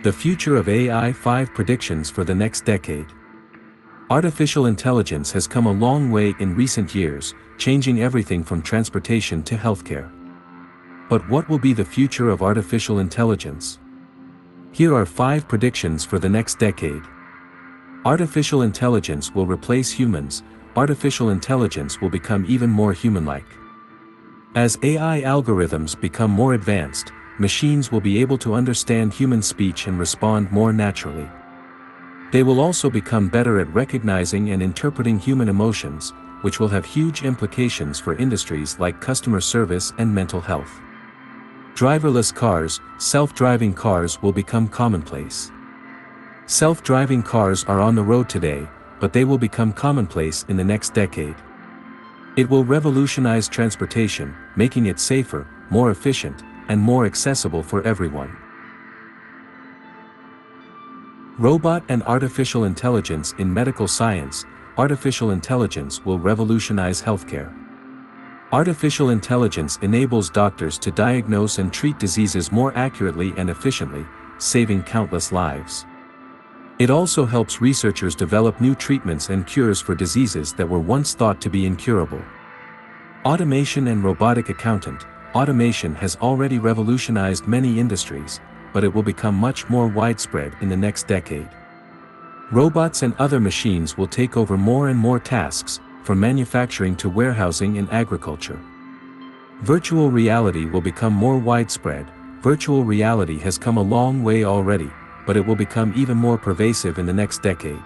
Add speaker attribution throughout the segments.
Speaker 1: The future of AI 5 predictions for the next decade. Artificial intelligence has come a long way in recent years, changing everything from transportation to healthcare. But what will be the future of artificial intelligence? Here are 5 predictions for the next decade. Artificial intelligence will replace humans. Artificial intelligence will become even more human-like. As AI algorithms become more advanced, machines will be able to understand human speech and respond more naturally. They will also become better at recognizing and interpreting human emotions, which will have huge implications for industries like customer service and mental health. Driverless cars, self-driving cars will become commonplace. Self-driving cars are on the road today, but they will become commonplace in the next decade. It will revolutionize transportation, making it safer, more efficient, and more accessible for everyone. Robot and artificial intelligence in medical science. Artificial intelligence will revolutionize healthcare. Artificial intelligence enables doctors to diagnose and treat diseases more accurately and efficiently, saving countless lives. It also helps researchers develop new treatments and cures for diseases that were once thought to be incurable. Automation and robotic accountant. Automation has already revolutionized many industries, but it will become much more widespread in the next decade. Robots and other machines will take over more and more tasks, from manufacturing to warehousing and agriculture. Virtual reality will become more widespread. Virtual reality has come a long way already, but it will become even more pervasive in the next decade.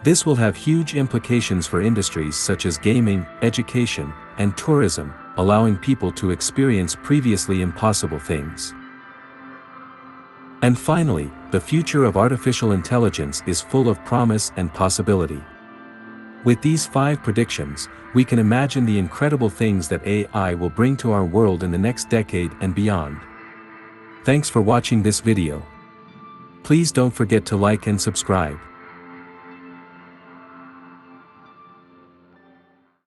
Speaker 1: This will have huge implications for industries such as gaming, education, and tourism, allowing people to experience previously impossible things. And finally, the future of artificial intelligence is full of promise and possibility. With these 5 predictions, we can imagine the incredible things that AI will bring to our world in the next decade and beyond. Thanks for watching this video. Please don't forget to like and subscribe.